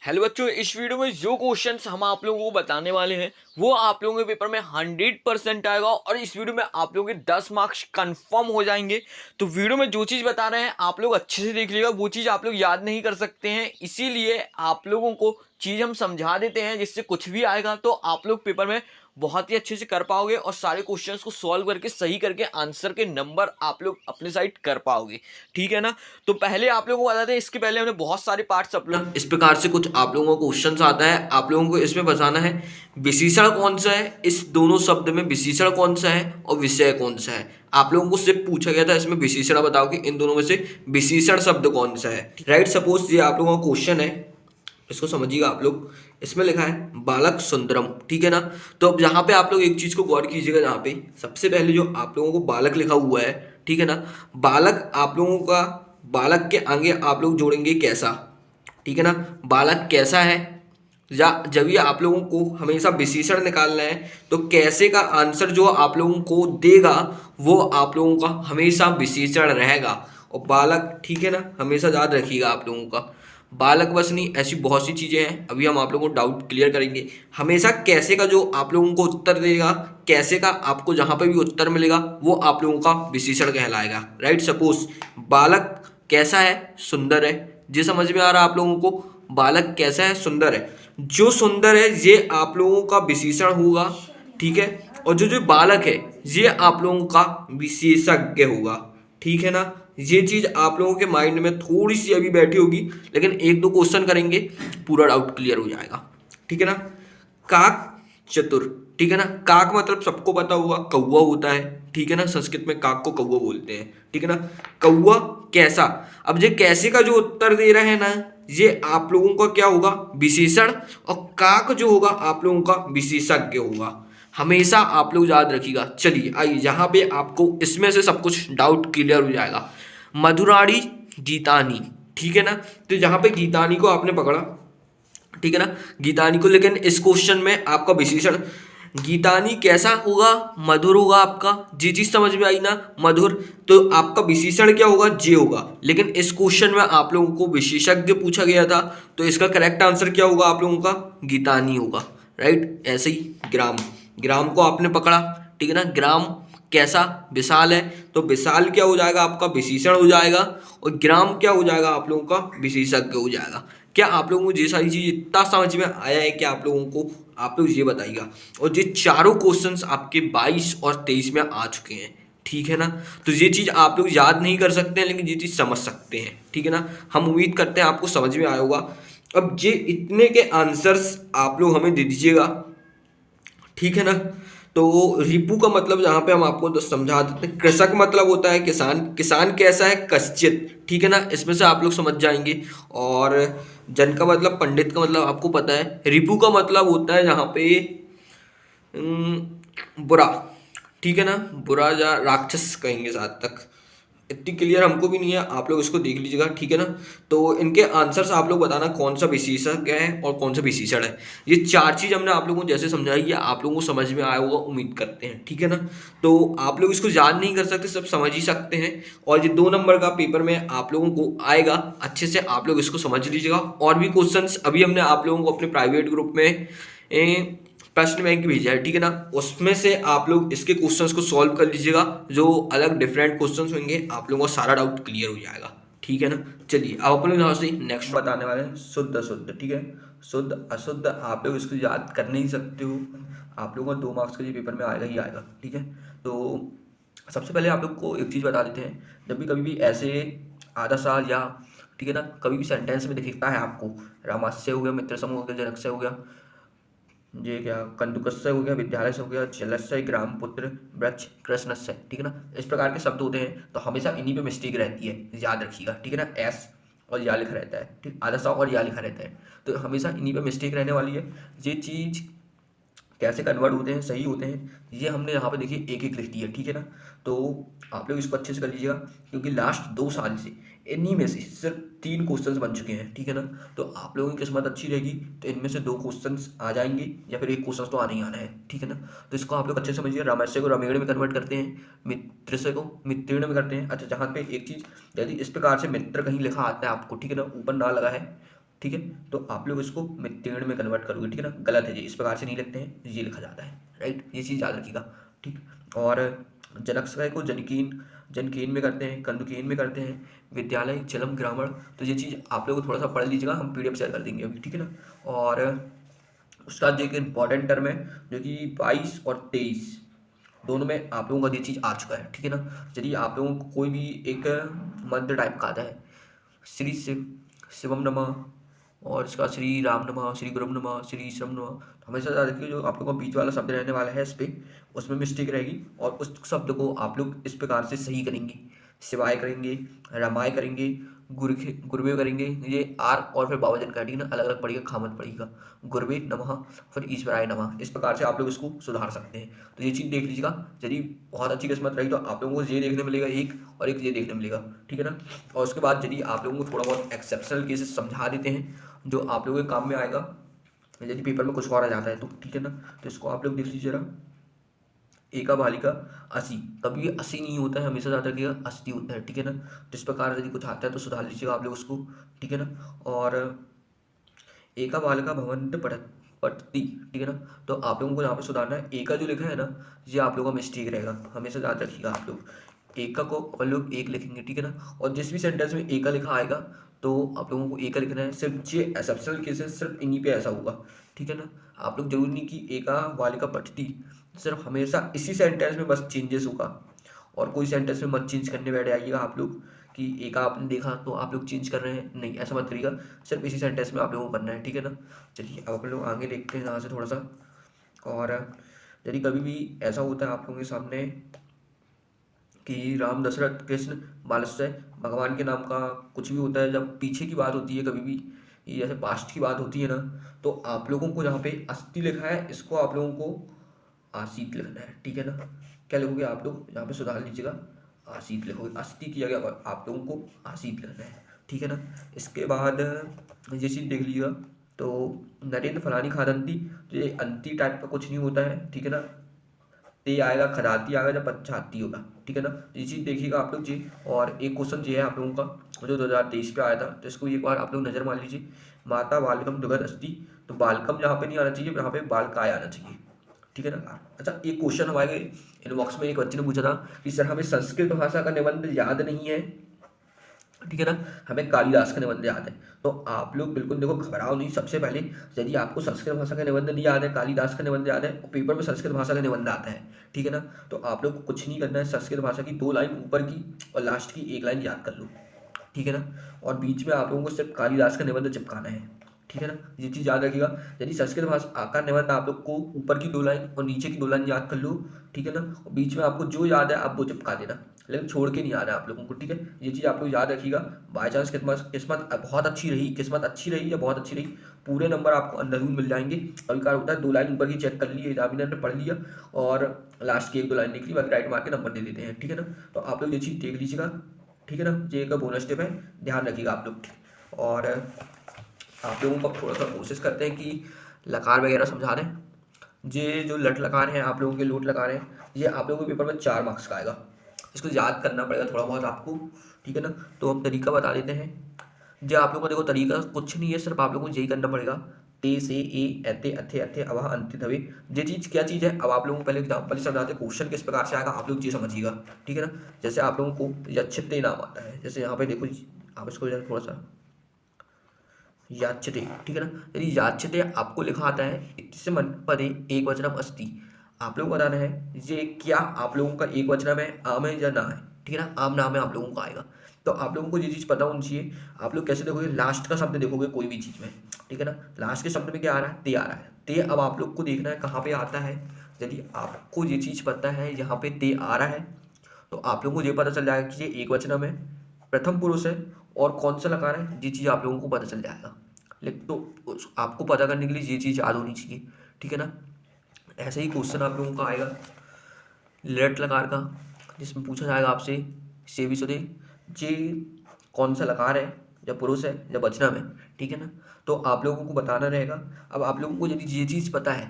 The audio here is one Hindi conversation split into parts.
हेलो बच्चों, इस वीडियो में जो क्वेश्चंस हम आप लोगों को बताने वाले हैं वो आप लोगों के पेपर में 100% आएगा और इस वीडियो में आप लोगों के 10 मार्क्स कंफर्म हो जाएंगे। तो वीडियो में जो चीज़ बता रहे हैं आप लोग अच्छे से देख लीजिएगा, वो चीज़ आप लोग याद नहीं कर सकते हैं, इसीलिए आप लोगों को चीज़ हम समझा देते हैं जिससे कुछ भी आएगा तो आप लोग पेपर में बहुत ही अच्छे से कर पाओगे और सारे क्वेश्चंस को सॉल्व करके सही करके आंसर के नंबर आप लोग अपने साइड कर पाओगे। ठीक है ना। तो पहले आप लोगों को बता दें, इसके पहले हमने बहुत सारे पार्ट्स अपलोड, इस प्रकार से कुछ आप लोगों को क्वेश्चंस आता है, आप लोगों को इसमें बताना है विशेषण कौन सा है, इस दोनों शब्द में विशेषण कौन सा है और विषय कौन सा है। आप लोगों को सिर्फ पूछा गया था इसमें विशेषण बताओ कि इन दोनों में से विशेषण शब्द कौन सा है। राइट, सपोज ये आप लोगों का क्वेश्चन है, इसको समझिएगा आप लोग। इसमें लिखा है बालक सुंदरम, ठीक है ना। तो अब यहाँ पे आप लोग एक चीज को गौर कीजिएगा, यहाँ पे सबसे पहले जो आप लोगों को बालक लिखा हुआ है, ठीक है ना। बालक आप लोगों का, बालक के आगे आप लोग जोड़ेंगे कैसा, ठीक है ना। बालक कैसा है, या जब ये आप लोगों को हमेशा विशेषण निकालना है तो कैसे का आंसर जो आप लोगों को देगा वो आप लोगों का हमेशा विशेषण रहेगा। और बालक, ठीक है ना, हमेशा याद रखिएगा आप लोगों का। बालक बस नहीं, ऐसी बहुत सी चीज़ें हैं, अभी हम आप लोगों को डाउट क्लियर करेंगे। हमेशा कैसे का जो आप लोगों को उत्तर देगा, कैसे का आपको जहाँ पे भी उत्तर मिलेगा वो आप लोगों का विशेषण कहलाएगा। राइट, सपोज बालक कैसा है, सुंदर है। ये समझ में आ रहा है आप लोगों को, बालक कैसा है, सुंदर है। जो सुंदर है ये आप लोगों का विशेषण होगा, ठीक है। और जो जो बालक है ये आप लोगों का विशेषज्ञ होगा, ठीक है ना। ये चीज आप लोगों के माइंड में थोड़ी सी अभी बैठी होगी, लेकिन एक दो क्वेश्चन करेंगे पूरा डाउट क्लियर हो जाएगा, ठीक है ना। काक चतुर, ठीक है ना। काक मतलब सबको पता होगा कौवा होता है, ठीक है ना। संस्कृत में काक को कौवा बोलते हैं, ठीक है ना। कौवा कैसा, अब ये कैसे का जो उत्तर दे रहे हैं ना, ये आप लोगों का क्या होगा, विशेषण। और काक जो होगा आप लोगों का विशेषज्ञ होगा। हमेशा आप लोग याद रखिएगा। चलिए आइए, यहाँ पे आपको इसमें से सब कुछ डाउट क्लियर हो जाएगा। मधुराड़ी गीतानी, ठीक है ना। तो यहाँ पे गीतानी को आपने पकड़ा, ठीक है ना, गीतानी को। लेकिन इस क्वेश्चन में आपका विशेषण गीतानी कैसा होगा, मधुर होगा आपका। जी चीज समझ में आई ना, मधुर। तो आपका विशेषण क्या होगा, जे होगा। लेकिन इस क्वेश्चन में आप लोगों को विशेषज्ञ पूछा गया था, तो इसका करेक्ट आंसर क्या होगा आप लोगों का, गीतानी होगा। राइट, ऐसे ही ग्राम, ग्राम को आपने पकड़ा, ठीक है ना। ग्राम कैसा, विशाल है, तो विशाल क्या हो जाएगा आपका, विशेषण हो जाएगा। और ग्राम क्या हो जाएगा आप लोगों का, विशेषज्ञ हो जाएगा। क्या आप लोगों को ये सारी चीज इतना समझ में आया है कि आप लोगों को, आप लोग ये बताइएगा। और ये चारों क्वेश्चंस आपके 22 और 23 में आ चुके हैं, ठीक है ना। तो ये चीज आप लोग याद नहीं कर सकते हैं, लेकिन ये चीज समझ सकते हैं, ठीक है ना। हम उम्मीद करते हैं आपको समझ में आया होगा। अब ये इतने के आंसर्स आप लोग हमें दे दीजिएगा, ठीक है ना। तो रिपु का मतलब यहाँ पे हम आपको तो समझा देते हैं। कृषक मतलब होता है किसान, किसान कैसा है, कश्चित, ठीक है ना। इसमें से आप लोग समझ जाएंगे। और जन का मतलब पंडित का मतलब आपको पता है। रिपु का मतलब होता है यहाँ पे बुरा, ठीक है ना, बुरा या राक्षस कहेंगे साथ तक। इतनी क्लियर हमको भी नहीं है, आप लोग इसको देख लीजिएगा, ठीक है ना। तो इनके आंसर्स आप लोग बताना कौन सा विशेषज्ञ है और कौन सा विशेषण है। ये चार चीज हमने आप लोगों को जैसे समझाई है, आप लोगों को समझ में आया होगा उम्मीद करते हैं, ठीक है ना। तो आप लोग इसको याद नहीं कर सकते, सब समझ ही सकते हैं। और ये 2 नंबर का पेपर में आप लोगों को आएगा, अच्छे से आप लोग इसको समझ लीजिएगा। और भी क्वेश्चन अभी हमने आप लोगों को अपने प्राइवेट ग्रुप में प्रश्न बैंक भेजा है, ठीक है ना। उसमें से आप लोग इसके क्वेश्चंस को सॉल्व कर लीजिएगा, जो अलग डिफरेंट क्वेश्चंस होंगे आप लोगों का सारा डाउट क्लियर हो जाएगा, ठीक है ना। चलिए अब अपन लोग यहाँ से नेक्स्ट बताने वाले हैं शुद्ध अशुद्ध, ठीक है। शुद्ध अशुद्ध आप लोग इसको याद कर नहीं सकते हो, आप लोगों को 2 मार्क्स का ये पेपर में आएगा ही आएगा, ठीक है। तो सबसे पहले आप लोग को एक चीज़ बता देते हैं, जब भी कभी भी ऐसे आधा साल या, ठीक है ना, कभी भी सेंटेंस में दिखता है आपको रामास्य हो गया, मित्र समूह हो गया, जनकस्य हो गया, ये क्या कंदुकस्य हो गया, विद्यालय से हो गया, जलस्य, ग्राम, पुत्र, वृक्ष, कृष्णस्य, ठीक है ना, इस प्रकार के शब्द होते हैं। तो हमेशा इन्हीं पे मिस्टेक रहती है, याद रखिएगा, ठीक है ना। एस और या लिखा रहता है, ठीक, आधा सा और या लिखा रहता है, तो हमेशा इन्हीं पे मिस्टेक रहने वाली है। ये चीज़ कैसे कन्वर्ट होते हैं, सही होते हैं, ये हमने यहाँ पे देखिए एक एक लिख दिया, ठीक है ना। तो आप लोग इसको अच्छे से कर लीजिएगा, क्योंकि लास्ट 2 साल से इन्हीं में से सिर्फ 3 क्वेश्चंस बन चुके हैं, ठीक है ना। तो आप लोगों की किस्मत अच्छी रहेगी तो इनमें से 2 क्वेश्चंस आ जाएंगे, या फिर 1 क्वेश्चन तो आना ही आना है, ठीक है ना। तो इसको आप लोग अच्छे से समझिए। रामेश्वर को रामेण में कन्वर्ट करते हैं, मित्र से को मित्रेण में करते हैं। अच्छा, जहाँ पे एक चीज़, यदि इस प्रकार से मित्र कहीं लिखा आता है आपको, ठीक है ना, ऊपर ना लगा है, ठीक है। तो आप लोग इसको मित्तेण में कन्वर्ट करोगे, ठीक है ना। गलत है, ये इस प्रकार से नहीं लिखते हैं, ये लिखा जाता है, राइट। ये चीज़ याद रखिएगा, ठीक। और जनकसराय को जनकीन जनकेन में करते हैं, कंदुकेन में करते हैं, विद्यालय चलम ग्रामर। तो ये चीज़ आप लोग थोड़ा सा पढ़ लीजिएगा, हम PDF शेयर कर देंगे अभी, ठीक है ना। और उसका जो एक इम्पॉर्टेंट टर्म है जो कि 22 और 23 दोनों में आप लोगों का ये चीज़ आ चुका है, ठीक है ना। यदि आप लोगों को कोई भी एक मंत्र टाइप का आता है, श्री शिवम नमः, और इसका श्री राम नमः, श्री गुरुम नमः, श्री श्रम नमः, तो हमेशा याद रखिए जो आप लोगों का बीच वाला शब्द रहने वाला है इस पे, उसमें मिस्टेक रहेगी और उस शब्द को आप लोग इस प्रकार से सही करेंगे। शिवाय करेंगे, रामाय करेंगे, गुरुवे करेंगे, ये आर और फिर बावजन का, ठीक है ना, अलग अलग पड़ेगा, खामत पड़ेगा, गुरुवे नमः, फिर ईश्वराय नमः। इस प्रकार से आप लोग इसको सुधार सकते हैं। तो ये चीज़ देख लीजिएगा, यदि बहुत अच्छी किस्मत रही तो आप लोगों को ये देखने मिलेगा एक, और एक ये देखने मिलेगा, ठीक है ना। और उसके बाद यदि आप लोगों को थोड़ा बहुत एक्सेप्शनल केसेस समझा देते हैं जो आप लोगों के काम में आएगा, यदि पेपर में कुछ और आ जाता है तो, ठीक है ना। तो इसको आप लोग देख लीजिए जरा, एका बालिका 80, कभी भी 80 नहीं होता है, हमेशा ज़्यादा किया 80 होता है, ठीक है ना। तो इस प्रकार यदि कुछ आता है तो सुधार लीजिएगा आप लोग उसको, ठीक है ना। और एका बालिका भवंत पठती, ठीक है ना। तो आप लोगों को यहाँ पे सुधारना है, एका जो लिखा है ना, ये आप लोगों का मिस्टेक रहेगा, हमेशा याद रखिएगा आप लोग। एका को अपन लोग एक लिखेंगे, ठीक है ना। और जिस भी सेंटेंस में एका लिखा आएगा तो आप लोगों को एका लिखना है। सिर्फ ये एक्सेप्शनल केसेस सिर्फ इन्हीं पे ऐसा होगा, ठीक है ना। आप लोग जरूरी नहीं कि एका बालिका पठती, सिर्फ हमेशा इसी सेंटेंस में बस चेंजेस होगा, और कोई सेंटेंस में मत चेंज करने बैठ जाइएगा आप लोग कि एक आपने देखा तो आप लोग चेंज कर रहे हैं, नहीं, ऐसा मत करिएगा। सिर्फ इसी सेंटेंस में आप लोगों को करना है, ठीक है ना। चलिए अब अपन लोग आगे देखते हैं यहाँ से थोड़ा सा। और यदि कभी भी ऐसा होता है आप लोगों के सामने कि राम दशरथ कृष्ण बालस्य, भगवान के नाम का कुछ भी होता है, जब पीछे की बात होती है कभी भी, ये जैसे पास्ट की बात होती है ना, तो आप लोगों को यहाँ पे अस्थि लिखा है, इसको आप लोगों को आसीत लिखना है, ठीक है ना। क्या लिखोगे आप लोग यहाँ पे सुधार लीजिएगा, आसीत लिखोगे, अस्थि किया गया और आप लोगों को आसीत लिखना है, ठीक है ना। इसके बाद ये चीज़ देख लीजिएगा, तो नरेंद्र फलानी खादंती, तो ये अंति टाइप का कुछ नहीं होता है, ठीक है ना। ते आएगा, खदाती आएगा जब पच्छाती होगा, ठीक है ना। ये चीज़ देखिएगा आप लोग जी। और एक क्वेश्चन ये है आप लोगों का जो 2023 पे आया था, तो इसको एक बार आप लोग नज़र मान लीजिए। माता बालकम दुगध अस्थि, तो बालकम यहाँ पे नहीं आना चाहिए, यहाँ पे बालकाय आना चाहिए, ठीक है ना। अच्छा, एक क्वेश्चन हमारे इनबॉक्स में एक बच्चे ने पूछा था कि सर हमें संस्कृत भाषा का निबंध याद नहीं है, ठीक है ना, हमें कालिदास का निबंध याद है। तो आप लोग बिल्कुल देखो, घबराओ नहीं। सबसे पहले यदि आपको संस्कृत भाषा का निबंध नहीं याद है, कालिदास का निबंध याद है, और पेपर में संस्कृत भाषा का निबंध आता है, ठीक है ना, तो आप लोग को कुछ नहीं करना है, संस्कृत भाषा की 2 लाइन ऊपर की और लास्ट की 1 लाइन याद कर लो, ठीक है ना। और बीच में आप लोगों को सिर्फ कालिदास का निबंध चिपकाना है, ठीक है ना। ये चीज़ याद रखिएगा, यदि संस्कृत भाषा का निबंध आप लोग को ऊपर की 2 लाइन और नीचे की 2 लाइन याद कर लो, ठीक है ना, और बीच में आपको जो याद है आप वो चिपका देना, लेकिन छोड़ के नहीं आना है आप लोगों को, ठीक है। ये चीज़ आप लोग याद रखिएगा। बाई चांस किस्मत बहुत अच्छी रही, किस्मत अच्छी रही या बहुत अच्छी रही, पूरे नंबर आपको अंधाधुन मिल जाएंगे। कभी कभार होता है 2 लाइन ऊपर की चेक कर ली, एग्जामिनर ने पढ़ लिया और लास्ट की 1-2 लाइन निकली, बाकी राइट मार्क के नंबर दे देते हैं, ठीक है ना। तो आप लोग ये चीज़ देख लीजिएगा, ठीक है ना। ये एक बोनस टिप है, ध्यान रखिएगा आप लोग। और आप लोगों को थोड़ा सा कोशिश करते हैं कि लकार वगैरह समझा दें। ये जो लट लकार हैं आप लोगों के, लोट लकार हैं, ये आप लोगों के पेपर में 4 मार्क्स का आएगा। इसको याद करना पड़ेगा थोड़ा बहुत आपको, ठीक है ना। तो हम तरीका बता देते हैं। जो आप लोगों को देखो तरीका कुछ नहीं है, सिर्फ आप लोगों को यही करना पड़ेगा, ते से ए एते अथे अथे अवह अंतित हवे। ये चीज़ क्या चीज़ है, अब आप लोगों को पहले एग्जाम्पल समझाते हैं, क्वेश्चन किस प्रकार से आएगा आप लोग ये समझिएगा, ठीक है ना। जैसे आप लोगों को यच्छते नाम आता है, जैसे यहाँ पे देखो, आप इसको थोड़ा सा याच्यते, ठीक है ना। यदि याच्यते आपको लिखा आता है इससे मन पदे एक वचनम अस्ति, आप लोगों को बताना है ये क्या आप लोगों का एक वचनम है, आम है या ना है, ठीक है ना, आम नाम है आप लोगों को आएगा। तो आप लोगों को ये चीज़ पता होनी चाहिए। आप लोग कैसे देखोगे, लास्ट का शब्द देखोगे कोई भी चीज़ में, ठीक है ना, लास्ट के शब्द में क्या आ रहा है, ते आ रहा है। ते अब आप लोग को देखना है कहाँ पे आता है। यदि आपको ये चीज़ पता है यहाँ पे ते आ रहा है, तो आप लोगों को ये पता चल जाएगा कि ये एक वचनम है, प्रथम पुरुष है, और कौन सा लकार है, ये चीज़ आप लोगों को पता चल जाएगा। लेकिन तो आपको पता करने के लिए ये चीज़ याद होनी चाहिए, ठीक है ना। ऐसे ही क्वेश्चन आप लोगों का आएगा लेट लकार का, जिसमें पूछा जाएगा आपसे सेवी सुदे, जे कौन सा लकार है, जब पुरुष है जब वचनम है, ठीक है ना। तो आप लोगों को बताना रहेगा। अब आप लोगों को यदि ये चीज़ पता है,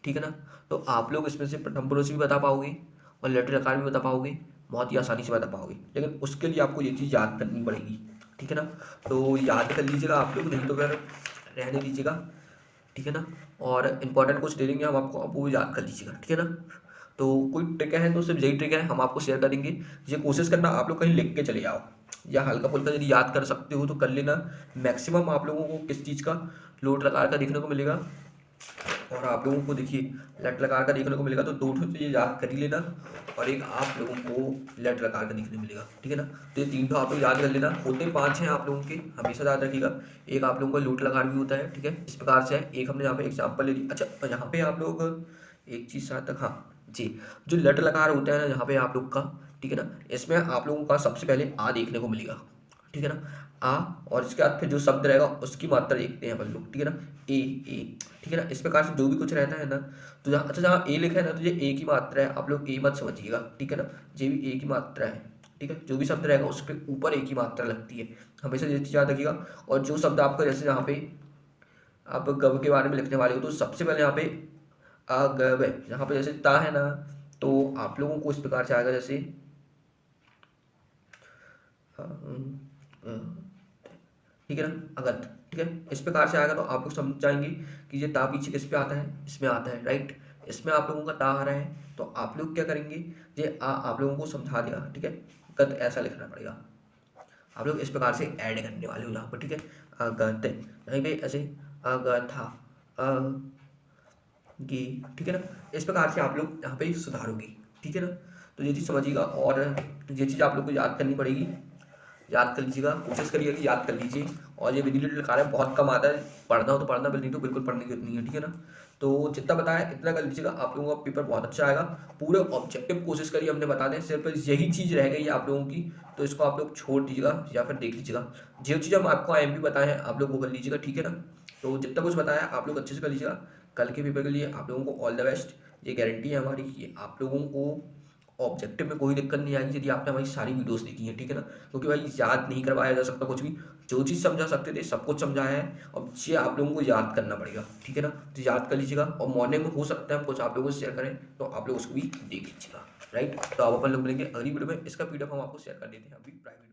ठीक है ना, तो आप लोग इसमें से प्रथम पुरुष भी बता पाओगे और लेटर लकार भी बता पाओगे, बहुत ही आसानी से बता पाओगे। लेकिन उसके लिए आपको ये चीज़ याद करनी पड़ेगी, ठीक है ना। तो याद कर लीजिएगा आप लोग, नहीं तो फिर रहने दीजिएगा, ठीक है ना। और इंपॉर्टेंट कुछ दे देंगे हम आपको, आप वो याद कर लीजिएगा, ठीक है ना। तो कोई ट्रिक है तो सिर्फ यही ट्रिक है, हम आपको शेयर करेंगे। ये कोशिश करना आप लोग कहीं लिख के चले जाओ, या हल्का फुल्का यदि याद कर सकते हो तो कर लेना। मैक्सिमम आप लोगों को किस चीज़ का लोड लगा कर देखने को मिलेगा, और आप लोगों को देखिए लेट लगा कर देखने को मिलेगा, तो 2 ठो तो ये याद कर ही लेना, और एक आप लोगों को लेट लगा कर देखने को मिलेगा, ठीक है ना। तो ये 3 ठो आप लोग याद कर लेना। होते 5 हैं आप लोगों के, हमेशा याद रखिएगा। एक आप लोगों का लूट लगान भी होता है, ठीक है, इस प्रकार से है। एक हमने यहाँ पे एग्जाम्पल ले ली। अच्छा यहाँ पे आप लोग एक चीज़ साथ तक, हाँ जी, जो लट लकार होता है ना यहाँ पे आप लोग का, ठीक है ना, इसमें आप लोगों का सबसे पहले आ देखने को मिलेगा, ठीक है ना, आ, और इसके बाद फिर जो शब्द रहेगा उसकी मात्रा देखते हैं अपन लोग, ठीक है ना, ए, ठीक है ना। इस प्रकार से जो भी कुछ रहता है ना, तो जहाँ अच्छा जहाँ ए लिखा है ना, तो ये ए की मात्रा है, आप लोग ए मत समझिएगा, ठीक है ना, ये भी ए की मात्रा है, ठीक है। जो भी शब्द रहेगा उस पर ऊपर ए की मात्रा लगती है, हमेशा ये चीज़ याद रखिएगा। और जो शब्द आपका जैसे यहाँ पे आप गव के बारे में लिखने वाले हो, तो सबसे पहले यहाँ पे अगव है, यहाँ पे जैसे ता है ना, तो आप लोगों को इस प्रकार से आएगा जैसे ठीक है ना, अगत, ठीक है, इस प्रकार से आएगा। तो आप लोग समझ जाएंगे कि ये ता पीछे किस पे आता है, इसमें आता है, राइट। इसमें आप लोगों का ता आ रहा है, तो आप लोग क्या करेंगे, ये आ आप लोगों को समझा दिया, ठीक है, गत ऐसा लिखना पड़ेगा। आप लोग इस प्रकार से ऐड करने वाले हो यहाँ पर, ठीक है, अगत यहीं पे ऐसे अगथा गे, ठीक है ना। इस प्रकार से आप लोग यहाँ पे सुधारोगे, ठीक है ना। तो ये चीज़ समझिएगा, और ये चीज़ आप लोग को याद करनी पड़ेगी, याद कर लीजिएगा, कोशिश करिए कि याद कर लीजिए। और ये विधि लिटिल कार्य बहुत कम आता है, पढ़ना हो तो पढ़ना, नहीं तो बिल्कुल पढ़ने की जरूरत नहीं है, ठीक है ना। तो जितना बताया इतना कर लीजिएगा, आप लोगों का पेपर बहुत अच्छा आएगा। पूरे ऑब्जेक्टिव कोशिश करिए, हमने बता दें सिर्फ यही चीज़ रह गई आप लोगों की, तो इसको आप लोग छोड़ दीजिएगा या फिर देख लीजिएगा। जो चीज़ हम आपको IMP बताए हैं आप लोग वो कर लीजिएगा, ठीक है ना। तो जितना कुछ बताया आप लोग अच्छे से कर लीजिएगा। कल के पेपर के लिए आप लोगों को ऑल द बेस्ट। ये गारंटी है हमारी कि आप लोगों को ऑब्जेक्टिव में कोई दिक्कत नहीं आएगी यदि आपने हमारी सारी वीडियोस देखी हैं, ठीक है ना। क्योंकि भाई याद नहीं करवाया जा सकता कुछ भी, जो चीज़ समझा सकते थे सब कुछ समझाया है, अब ये आप लोगों को याद करना पड़ेगा, ठीक है ना। तो याद कर लीजिएगा, और मॉर्निंग में हो सकता है हम कुछ आप लोगों से शेयर करें, तो आप लोग उसको भी देख लीजिएगा, राइट। तो आप अपन लोग मिलेंगे अगली वीडियो में। इसका PDF हम आपको शेयर कर देते हैं अभी प्राइवेट।